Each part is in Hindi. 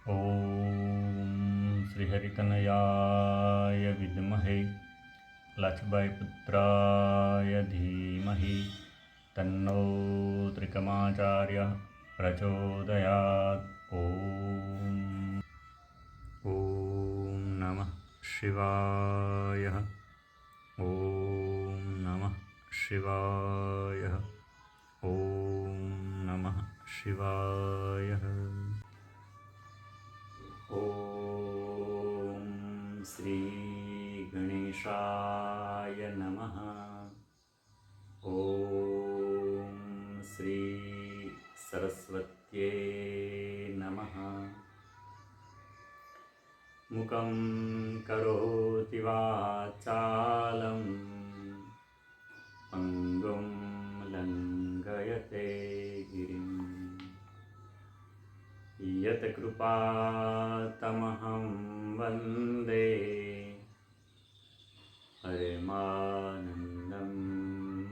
ઓમ શ્રી હરિકનયાય વિદ્મહે લક્ષ્મણ પુત્રાય ધીમહિ તન્નો ત્રિકમાચાર્ય પ્રચોદયાત. ઓમ નમઃ શિવાય. ઓમ નમઃ શિવાય. ઓમ નમઃ શિવાય. ઓમ શ્રી ગણેશાય નમઃ. ઓમ શ્રી સરસ્વત્યે નમઃ. મુખં કરોતિ વાચાલં અંગું લંઘયતે ગિરિં યત કૃપાતમહં વંદે પરમાનંદં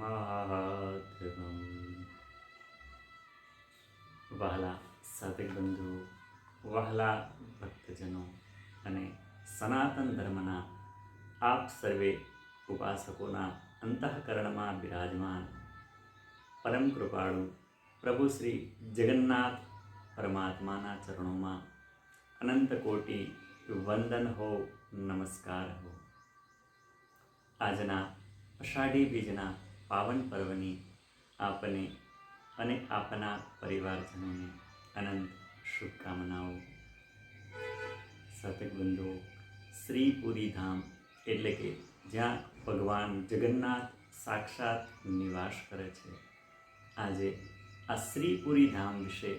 માધવમ. વહાલા સાધક બંધુઓ, વહાલા ભક્તજનો અને સનાતન ધર્મના આપ સર્વે ઉપાસકોના અંતઃકરણમાં બિરાજમાન પરમ કૃપાળુ પ્રભુ શ્રી જગન્નાથ પરમાત્માના ચરણોમાં અનંત કોટી વંદન હો, નમસ્કાર હો. આજના અષાઢી બીજના પાવન પર્વની આપને અને આપના પરિવારજનોને અનંત શુભકામનાઓ. સાધક બંધુઓ, શ્રીપુરી ધામ એટલે કે જ્યાં ભગવાન જગન્નાથ સાક્ષાત નિવાસ કરે છે, આજે આ શ્રીપુરી ધામ વિશે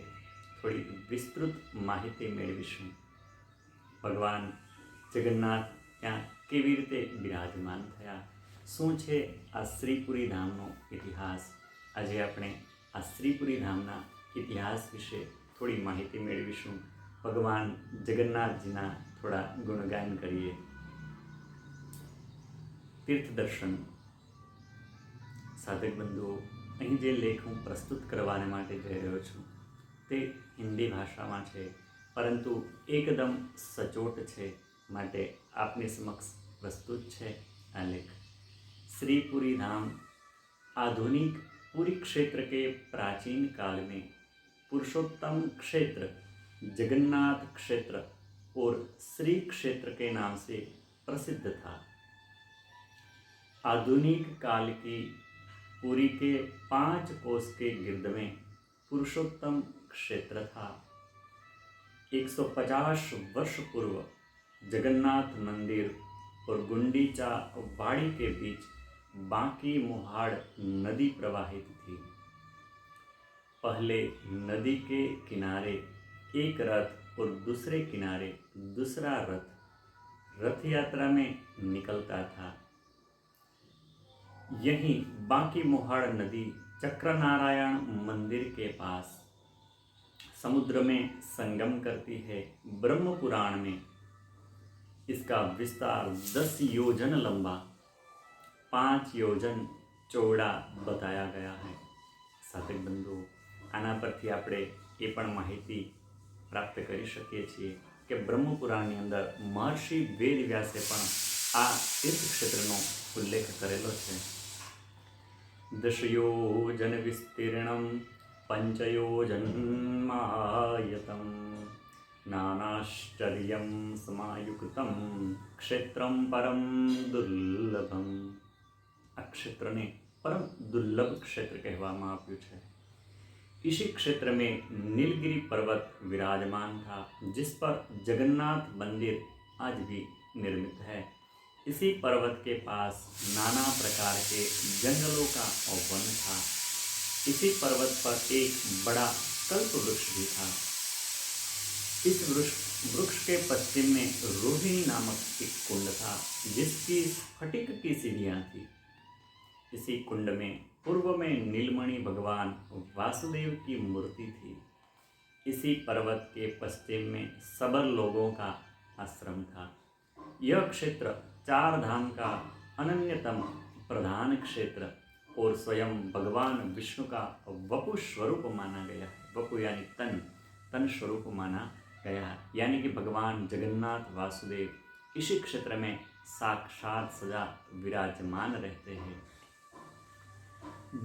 થોડી વિસ્તૃત માહિતી મેળવીશું. ભગવાન જગન્નાથ ત્યાં કેવી રીતે બિરાજમાન થયા, શું છે આ શ્રીપુરી ધામનો ઇતિહાસ. આજે આપણે આ શ્રીપુરી ધામના ઇતિહાસ વિશે થોડી માહિતી મેળવીશું. ભગવાન જગન્નાથજીના થોડા ગુણગાન કરીએ. તીર્થ દર્શન. સાધક બંધુઓ, અહીં જે લેખ હું પ્રસ્તુત કરવાને માટે જઈ રહ્યો છું તે હિન્દી ભાષામાં છે, પરંતુ એકદમ સચોટ છે, માટે આપની સમક્ષ પ્રસ્તુત છે આ લેખ. श्रीपुरी धाम आधुनिक पुरी क्षेत्र के प्राचीन काल में पुरुषोत्तम क्षेत्र, जगन्नाथ क्षेत्र और श्री क्षेत्र के नाम से प्रसिद्ध था. आधुनिक काल की पुरी के 5 कोस के गिर्द में पुरुषोत्तम क्षेत्र था. 150 वर्ष पूर्व जगन्नाथ मंदिर और गुंडीचा वाड़ी के बीच बांकी मुहाड़ नदी प्रवाहित थी. पहले नदी के किनारे एक रथ और दूसरे किनारे दूसरा रथ रथ यात्रा में निकलता था. यहीं बांकी मुहाड़ नदी चक्रनारायण मंदिर के पास समुद्र में संगम करती है. ब्रह्म पुराण में इसका विस्तार 10 योजन लंबा 5 योजन चौड़ा बताया गया है. साधक बंधुओं, आना परथी आपणे ए पण माहिती प्राप्त करी शकीए छीए के ब्रह्मपुराणनी अंदर महर्षि वेदव्यासे पण आ तीर्थ क्षेत्रनो उल्लेख करेलो छे. 10 योजन विस्तीर्णं पंचयोजन्मायतं नानाश्चर्यं समायुक्तं क्षेत्रं परम दुर्लभम. आ क्षेत्र ने परम दुर्लभ क्षेत्र कहवामां आव्युं छे. इसी क्षेत्र में नीलगिरी पर्वत विराजमान था, जिस पर जगन्नाथ मंदिर आज भी निर्मित है. इसी पर्वत के पास नाना प्रकार के जंगलों का वन था. इसी पर्वत पर एक बड़ा कल्प वृक्ष भी था. इस वृक्ष के पश्चिम में रोहिणी नामक एक कुंड था, जिसकी स्फटिक की सीढ़ियां थी. इसी कुंड में पूर्व में नीलमणि भगवान वासुदेव की मूर्ति थी. इसी पर्वत के पश्चिम में सबर लोगों का आश्रम था. यह क्षेत्र 4 धाम का अनन्यतम प्रधान क्षेत्र और स्वयं भगवान विष्णु का वपु स्वरूप माना गया है. वपु यानी तन स्वरूप माना गया है, यानी कि भगवान जगन्नाथ वासुदेव इसी क्षेत्र में साक्षात सदा विराजमान रहते हैं।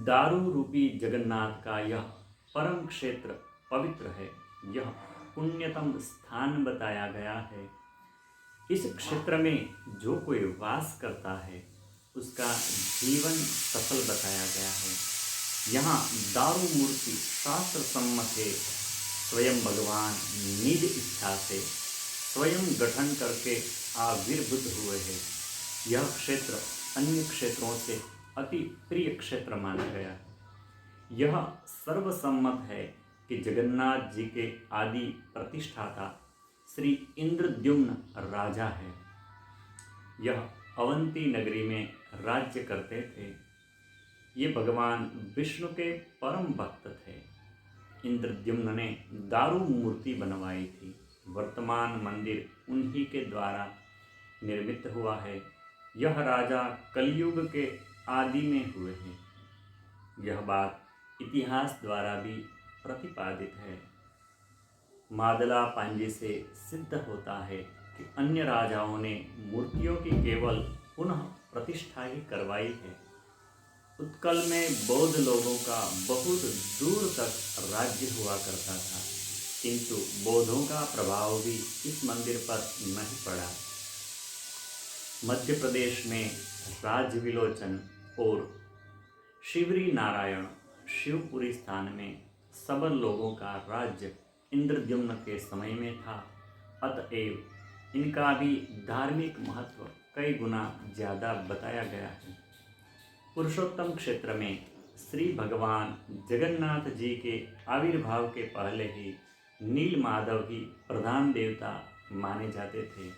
दारू रूपी जगन्नाथ का यह परम क्षेत्र पवित्र है। यह पुण्यतम स्थान बताया गया है। इस क्षेत्र में जो कोई वास करता है उसका जीवन सफल बताया गया है। यहाँ दारू मूर्ति शास्त्र सम्मत है। स्वयं भगवान निज इच्छा से स्वयं गठन करके आविर्भूत हुए हैं। यह क्षेत्र अन्य क्षेत्रों से अति प्रिय क्षेत्र माना गया है। यह सर्वसम्मत है कि जगन्नाथ जी के आदि प्रतिष्ठाता श्री इंद्रद्युम्न राजा है। यह अवंती नगरी में राज्य करते थे। ये भगवान विष्णु के परम भक्त थे। इंद्रद्युम्न ने दारू मूर्ति बनवाई थी। वर्तमान मंदिर उन्हीं के द्वारा निर्मित हुआ है। यह राजा कलयुग के आदि में हुए हैं। यह बात इतिहास द्वारा भी प्रतिपादित है। मादला पांजे से सिद्ध होता है कि अन्य राजाओं ने मूर्तियों की केवल पुनः प्रतिष्ठा ही करवाई है। उत्कल में बौद्ध लोगों का बहुत दूर तक राज्य हुआ करता था, किंतु बौद्धों का प्रभाव भी इस मंदिर पर नहीं पड़ा। मध्य प्रदेश में राजविलोचन और शिवरी नारायण शिवपुरी स्थान में सबल लोगों का राज्य इंद्रद्युम्न के समय में था। अतएव इनका भी धार्मिक महत्व कई गुना ज़्यादा बताया गया है। पुरुषोत्तम क्षेत्र में श्री भगवान जगन्नाथ जी के आविर्भाव के पहले ही नील माधव ही प्रधान देवता माने जाते थे।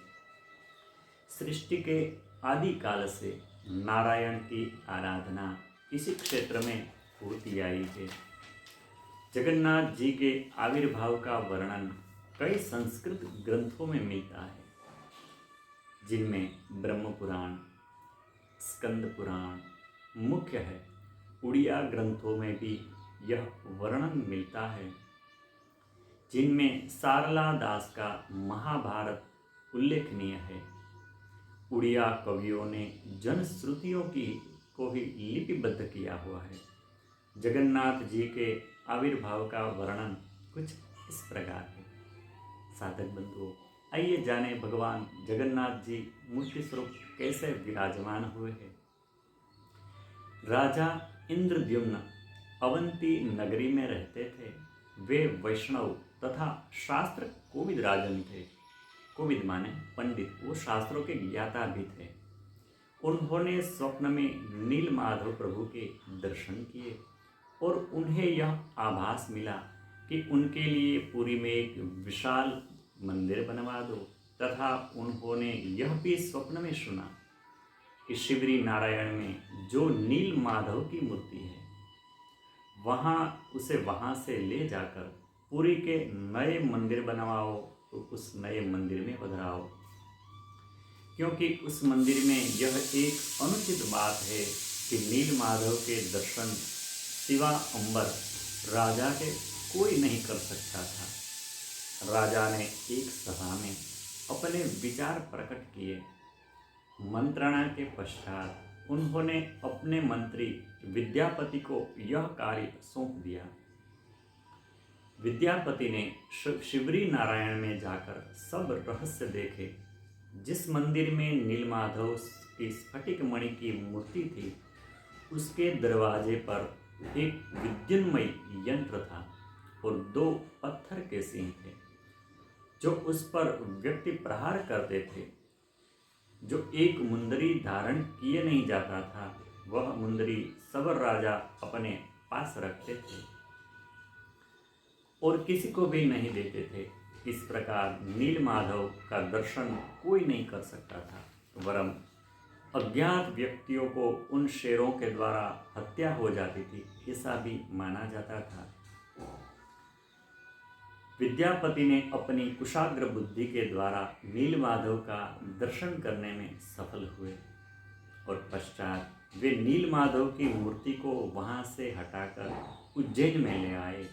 सृष्टि के आदि काल से नारायण की आराधना इसी क्षेत्र में होती आई है। जगन्नाथ जी के आविर्भाव का वर्णन कई संस्कृत ग्रंथों में मिलता है, जिनमें ब्रह्म पुराण, स्कंद पुराण मुख्य है। उड़िया ग्रंथों में भी यह वर्णन मिलता है, जिनमें सारला दास का महाभारत उल्लेखनीय है। उड़िया कवियों ने जनश्रुतियों की को भी लिपिबद्ध किया हुआ है। जगन्नाथ जी के आविर्भाव का वर्णन कुछ इस प्रकार है। साधक बंधुओं, आइए जाने भगवान जगन्नाथ जी मूर्ति स्वरूप कैसे विराजमान हुए हैं। राजा इंद्रद्युम्न अवंती नगरी में रहते थे। वे वैष्णव तथा शास्त्र कोविद राजन थे। कोविद माने पंडित, वो शास्त्रों के ज्ञाता भी थे। उन्होंने स्वप्न में नील माधव प्रभु के दर्शन किए और उन्हें यह आभास मिला कि उनके लिए पुरी में एक विशाल मंदिर बनवा दो, तथा उन्होंने यह भी स्वप्न में सुना कि शिवरी नारायण में जो नील माधव की मूर्ति है उसे वहाँ से ले जाकर पुरी के नए मंदिर बनवाओ, तो उस नए मंदिर में पधराओ, क्योंकि उस मंदिर में यह एक अनुचित बात है कि नील माधव के दर्शन सिवा अंबर राजा के कोई नहीं कर सकता था। राजा ने एक सभा में अपने विचार प्रकट किए। मंत्रणा के पश्चात उन्होंने अपने मंत्री विद्यापति को यह कार्य सौंप दिया। विद्यापति ने शिवरी नारायण में जाकर सब रहस्य देखे। जिस मंदिर में नीलमाधव की स्फटिक मणि की मूर्ति थी, उसके दरवाजे पर एक विद्युन्मय यंत्र था और 2 पत्थर के सिंह थे, जो उस पर व्यक्ति प्रहार करते थे। जो एक मुंदरी धारण किए नहीं जाता था, वह मुंदरी सबर राजा अपने पास रखते थे और किसी को भी नहीं देते थे। इस प्रकार नील माधव का दर्शन कोई नहीं कर सकता था, वरम अज्ञात व्यक्तियों को उन शेरों के द्वारा हत्या हो जाती थी, ऐसा भी माना जाता था। विद्यापति ने अपनी कुशाग्र बुद्धि के द्वारा नील माधव का दर्शन करने में सफल हुए और पश्चात वे नील माधव की मूर्ति को वहां से हटाकर उज्जैन में ले आए।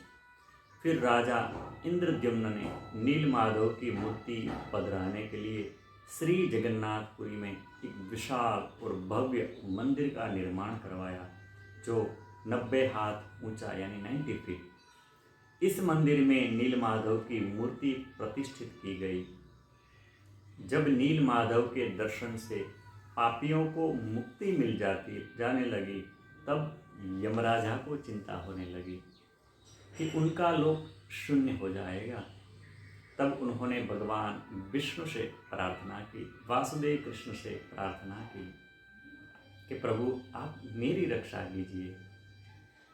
फिर राजा इंद्रद्युम्न ने नीलमाधव की मूर्ति पधराने के लिए श्री जगन्नाथपुरी में एक विशाल और भव्य मंदिर का निर्माण करवाया, जो 90 हाथ ऊंचा यानी 90 फीट। इस मंदिर में नीलमाधव की मूर्ति प्रतिष्ठित की गई। जब नीलमाधव के दर्शन से पापियों को मुक्ति मिल जाने लगी, तब यमराजा को चिंता होने लगी कि उनका लोक शून्य हो जाएगा। तब उन्होंने भगवान विष्णु से प्रार्थना की, वासुदेव कृष्ण से प्रार्थना की कि प्रभु आप मेरी रक्षा कीजिए।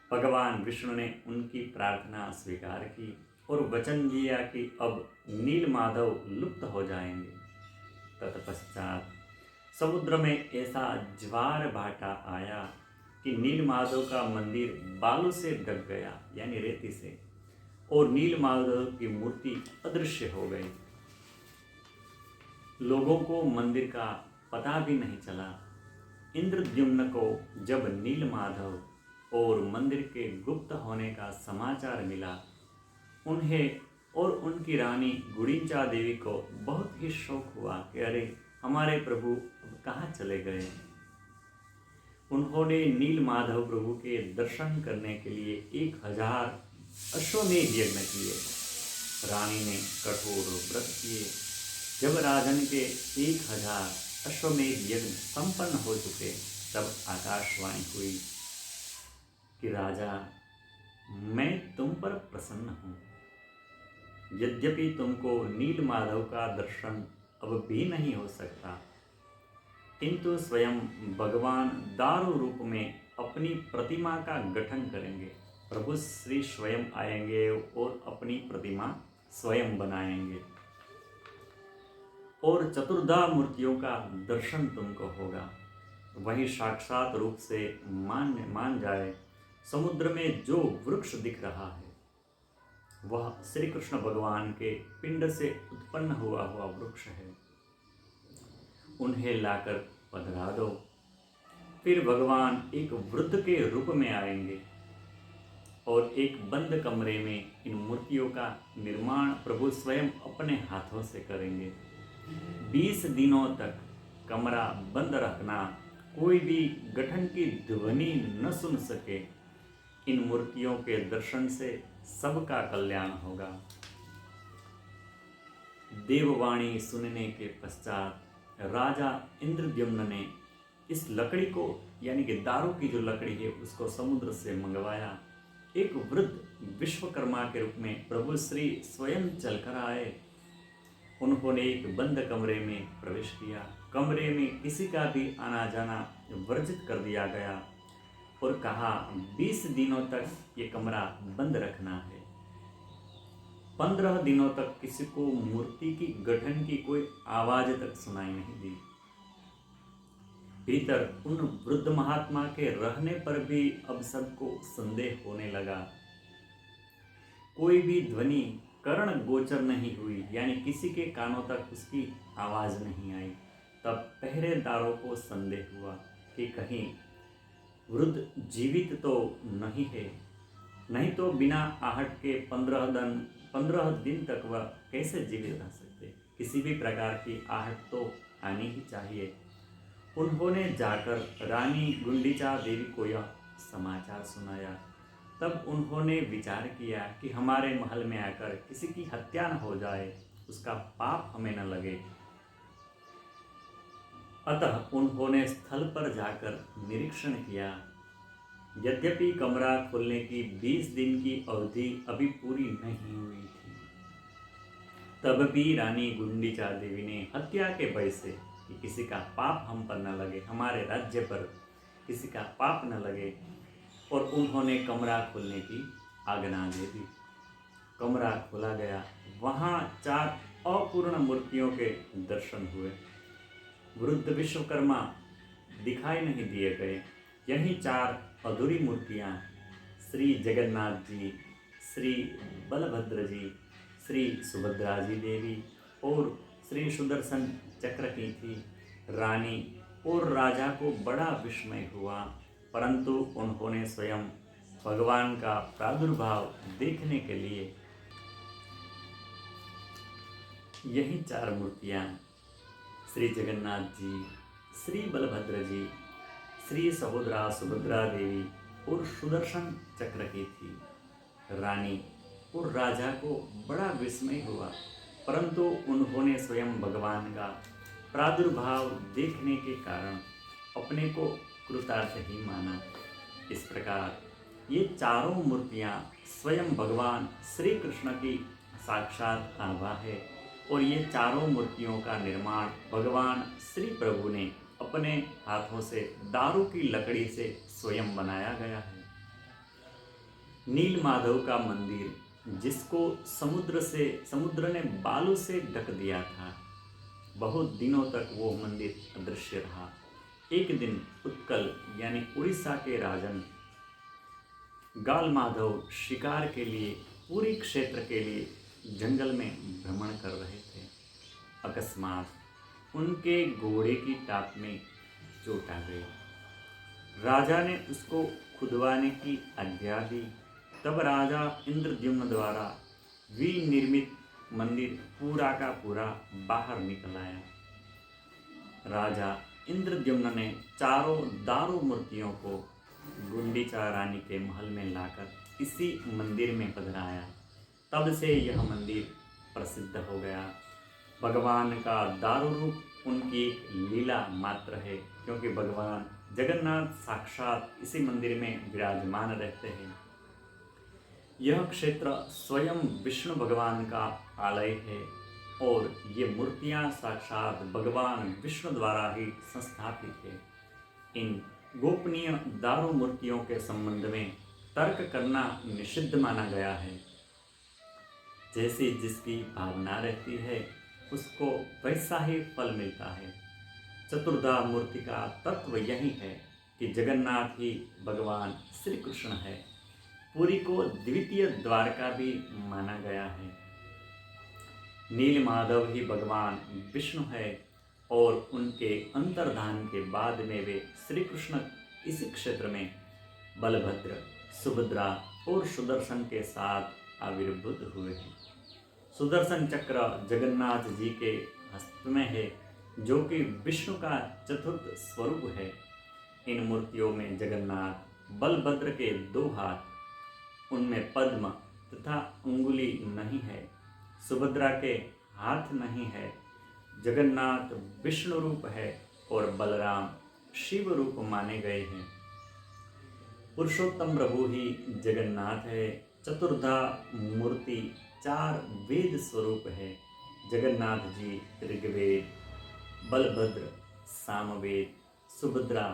भगवान विष्णु ने उनकी प्रार्थना स्वीकार की और वचन दिया कि अब नीलमाधव लुप्त हो जाएंगे। तत्पश्चात समुद्र में ऐसा ज्वार भाटा आया कि नीलमाधव का मंदिर बालू से ढक गया यानी रेती से, और नीलमाधव की मूर्ति अदृश्य हो गई। लोगों को मंदिर का पता भी नहीं चला। इंद्रद्युम्न को जब नीलमाधव और मंदिर के गुप्त होने का समाचार मिला, उन्हें और उनकी रानी गुड़िंचा देवी को बहुत ही शौक हुआ कि अरे हमारे प्रभु अब कहाँ चले गए। उन्होंने नीलमाधव प्रभु के दर्शन करने के लिए 1000 अश्वमेध यज्ञ किए। रानी ने कठोर व्रत किए। जब राजन के 1000 अश्वमेध यज्ञ संपन्न हो चुके, तब आकाशवाणी हुई कि राजा, मैं तुम पर प्रसन्न हूँ। यद्यपि तुमको नीलमाधव का दर्शन अब भी नहीं हो सकता, किंतु स्वयं भगवान दारू रूप में अपनी प्रतिमा का गठन करेंगे। प्रभु श्री स्वयं आएंगे और अपनी प्रतिमा स्वयं बनाएंगे और चतुर्धा मूर्तियों का दर्शन तुमको होगा। वही साक्षात रूप से मान जाए। समुद्र में जो वृक्ष दिख रहा है वह श्री कृष्ण भगवान के पिंड से उत्पन्न हुआ वृक्ष है। उन्हें लाकर पधरा दो। फिर भगवान एक वृद्ध के रूप में आएंगे और एक बंद कमरे में इन मूर्तियों का निर्माण प्रभु स्वयं अपने हाथों से करेंगे। 20 दिनों तक कमरा बंद रखना, कोई भी गठन की ध्वनि न सुन सके। इन मूर्तियों के दर्शन से सबका कल्याण होगा। देववाणी सुनने के पश्चात राजा इंद्रद्युम्न ने इस लकड़ी को यानी कि दारू की जो लकड़ी है उसको समुद्र से मंगवाया। एक वृद्ध विश्वकर्मा के रूप में प्रभु श्री स्वयं चलकर आए। उन्होंने एक बंद कमरे में प्रवेश किया। कमरे में किसी का भी आना जाना वर्जित कर दिया गया और कहा 20 दिनों तक ये कमरा बंद रखना है। 15 दिनों तक किसी को मूर्ति की गठन की कोई आवाज तक सुनाई नहीं दी। भीतर उन वृद्ध महात्मा के रहने पर भी अब सबको संदेह होने लगा। कोई भी ध्वनि कर्ण गोचर नहीं हुई, यानी किसी के कानों तक उसकी आवाज नहीं आई। तब पहरेदारों को संदेह हुआ कि कहीं वृद्ध जीवित तो नहीं है, नहीं तो बिना आहट के 15 दिन तक वह कैसे जीवित रह सकते। किसी भी प्रकार की आहट तो आनी ही चाहिए। उन्होंने जाकर रानी गुंडीचा देवी को यह समाचार सुनाया। तब उन्होंने विचार किया कि हमारे महल में आकर किसी की हत्या न हो जाए, उसका पाप हमें न लगे। अतः उन्होंने स्थल पर जाकर निरीक्षण किया। यद्यपि कमरा खोलने की 20 दिन की अवधि अभी पूरी नहीं हुई थी, तब भी रानी गुंडीचा देवी ने हत्या के भय से कि किसी का पाप हम पर न लगे, हमारे राज्य पर किसी का पाप न लगे, और उन्होंने कमरा खोलने की आज्ञा दे दी। कमरा खोला गया। वहाँ 4 अपूर्ण मूर्तियों के दर्शन हुए। वृद्ध विश्वकर्मा दिखाई नहीं दिए गए। यही 4 अधूरी मूर्तियाँ श्री जगन्नाथ जी, श्री बलभद्र जी, श्री सुभद्रा जी देवी और श्री सुदर्शन चक्र की थी। रानी और राजा को बड़ा विस्मय हुआ, परंतु उन्होंने स्वयं भगवान का प्रादुर्भाव देखने के लिए यही चार मूर्तियां श्री जगन्नाथ जी, श्री बलभद्र जी, श्री सहोदरा सुभद्रा देवी और सुदर्शन चक्र की थी। रानी और राजा को बड़ा विस्मय हुआ, परंतु उन्होंने स्वयं भगवान का प्रादुर्भाव देखने के कारण अपने को कृतार्थ ही माना। इस प्रकार ये चारों मूर्तियां स्वयं भगवान श्री कृष्ण की साक्षात आभा है और ये चारों मूर्तियों का निर्माण भगवान श्री प्रभु ने अपने हाथों से दारू की लकड़ी से स्वयं बनाया गया है। नील माधव का मंदिर, जिसको समुद्र ने बालू से ढक दिया था, बहुत दिनों तक वो मंदिर अदृश्य रहा। एक दिन उत्कल यानी उड़ीसा के राजन गाल माधव शिकार के लिए पूरी क्षेत्र के लिए जंगल में भ्रमण कर रहे थे। अकस्मात उनके घोड़े की टाप में चोट आ गई। राजा ने उसको खुदवाने की आज्ञा दी। तब राजा इंद्रद्युम्न द्वारा विनिर्मित मंदिर पूरा का पूरा बाहर निकल आया। राजा इंद्रद्युम्न ने चारों दारू मूर्तियों को गुंडीचा रानी के महल में लाकर इसी मंदिर में पधराया। तब से यह मंदिर प्रसिद्ध हो गया। भगवान का दारू रूप उनकी एक लीला मात्र है, क्योंकि भगवान जगन्नाथ साक्षात इसी मंदिर में विराजमान रहते हैं। यह क्षेत्र स्वयं विष्णु भगवान का आलय है और ये मूर्तियां साक्षात भगवान विष्णु द्वारा ही संस्थापित है। इन गोपनीय दारू मूर्तियों के संबंध में तर्क करना निषिद्ध माना गया है। जैसी जिसकी भावना रहती है उसको वैसा ही फल मिलता है। चतुर्धा मूर्ति का तत्व यही है कि जगन्नाथ ही भगवान श्री कृष्ण है। पुरी को द्वितीय द्वारका भी माना गया है। नील माधव ही भगवान विष्णु है और उनके अंतर्धान के बाद में वे श्री कृष्ण इसी क्षेत्र में बलभद्र, सुभद्रा और सुदर्शन के साथ आविर्भूत हुए हैं। सुदर्शन चक्र जगन्नाथ जी के हस्त में है, जो कि विष्णु का चतुर्थ स्वरूप है। इन मूर्तियों में जगन्नाथ बलभद्र के 2 हाथ, उनमें पद्म तथा अंगुली नहीं है। सुभद्रा के हाथ नहीं है। जगन्नाथ विष्णु रूप है और बलराम शिव रूप माने गए हैं। पुरुषोत्तम प्रभु ही जगन्नाथ है। चतुर्धा मूर्ति 4 वेद स्वरूप है। जगन्नाथ जी ऋग्वेद, बलभद्र सामवेद, सुभद्रा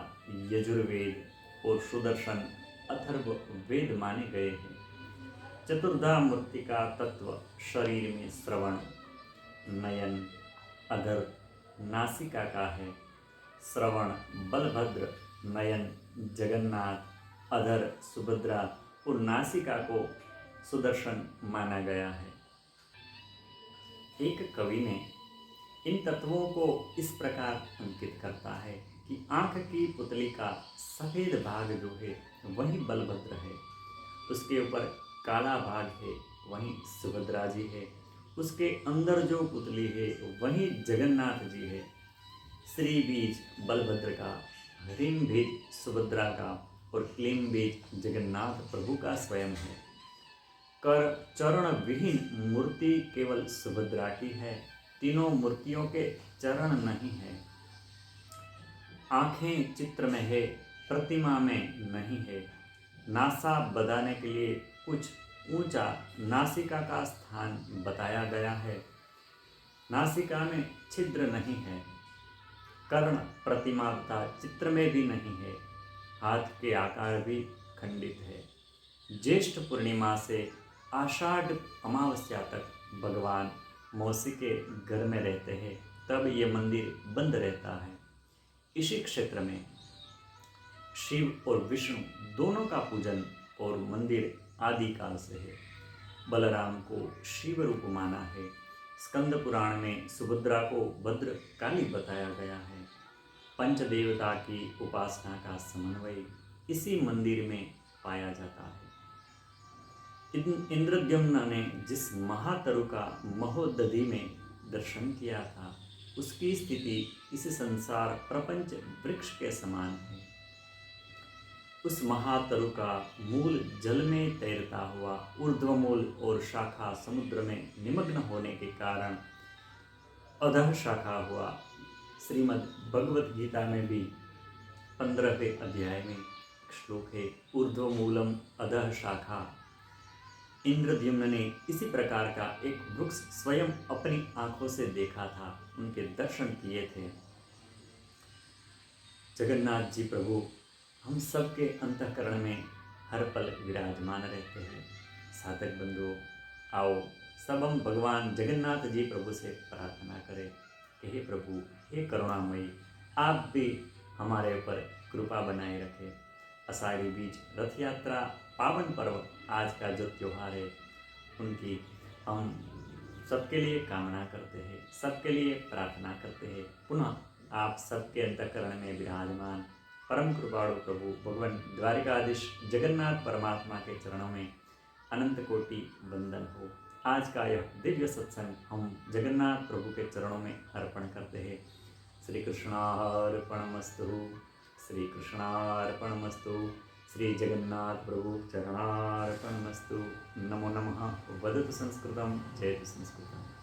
यजुर्वेद और सुदर्शन अथर्व वेद माने गए हैं। चतुर्धा मूर्ति का तत्व शरीर में श्रवण, नयन, अधर, नासिका का है। श्रवण बलभद्र, नयन जगन्नाथ, अधर सुभद्रा और नासिका को सुदर्शन माना गया है। एक कवि ने इन तत्वों को इस प्रकार अंकित करता है कि आंख की पुतली का सफेद भाग जो है वही बलभद्र है, उसके ऊपर काला भाग है वही सुभद्रा जी है, उसके अंदर जो पुतली है वही जगन्नाथ जी है। श्री बीज बलभद्र का, ह्रीं बीज सुभद्रा का और क्लीं बीज जगन्नाथ प्रभु का स्वयं है। कर चरण विहीन मूर्ति केवल सुभद्रा की है। तीनों मूर्तियों के चरण नहीं है। आंखें चित्र में है, प्रतिमा में नहीं है। नासा बताने के लिए कुछ ऊंचा नासिका का स्थान बताया गया है। नासिका में छिद्र नहीं है। कर्ण प्रतिमा तथा चित्र में भी नहीं है। हाथ के आकार भी खंडित है। ज्येष्ठ पूर्णिमा से आषाढ़ अमावस्या तक भगवान मौसी के घर में रहते हैं, तब ये मंदिर बंद रहता है। इसी क्षेत्र में शिव और विष्णु दोनों का पूजन और मंदिर आदिकाल से है। बलराम को शिव रूप माना है। स्कंद पुराण में सुभद्रा को भद्र काली बताया गया है। पंचदेवता की उपासना का समन्वय इसी मंदिर में पाया जाता है। इंद्रद्युम्न ने जिस महातरु का महोदधि में दर्शन किया था, उसकी स्थिति इस संसार प्रपंच वृक्ष के समान है। उस महातरु का मूल जल में तैरता हुआ ऊर्ध्वमूल और शाखा समुद्र में निमग्न होने के कारण अधः शाखा हुआ। श्रीमद् भगवत गीता में भी 15वें अध्याय में श्लोक है, ऊर्ध्वमूलम अधः शाखा। इंद्रद्युम्न ने इसी प्रकार का एक वृक्ष स्वयं अपनी आंखों से देखा था, उनके दर्शन किए थे। जगन्नाथ जी प्रभु हम सबके अंतःकरण में हर पल विराजमान रहते हैं। साधक बंधुओं, आओ सब हम भगवान जगन्नाथ जी प्रभु से प्रार्थना करें कि हे प्रभु, हे करुणामयी, आप भी हमारे ऊपर कृपा बनाए रखें। आषाढ़ी बीज रथ यात्रा पावन पर्व आज का जो त्यौहार है, उनकी हम सबके लिए कामना करते हैं, सबके लिए प्रार्थना करते हैं। पुनः आप सबके अंतःकरण में विराजमान परम कृपाणु प्रभु भगवान द्वारिकाधीश जगन्नाथ परमात्मा के चरणों में अनंत कोटि वंदन हो। आज का यह दिव्य सत्संग हम जगन्नाथ प्रभु के चरणों में अर्पण करते हैं। श्री कृष्णार्पणमस्तु, श्री कृष्णार्पणमस्तु, श्री जगन्नाथ प्रभु चरणार्पणमस्तु। नमो नमः। वदतु संस्कृतं, जयतु संस्कृतम्।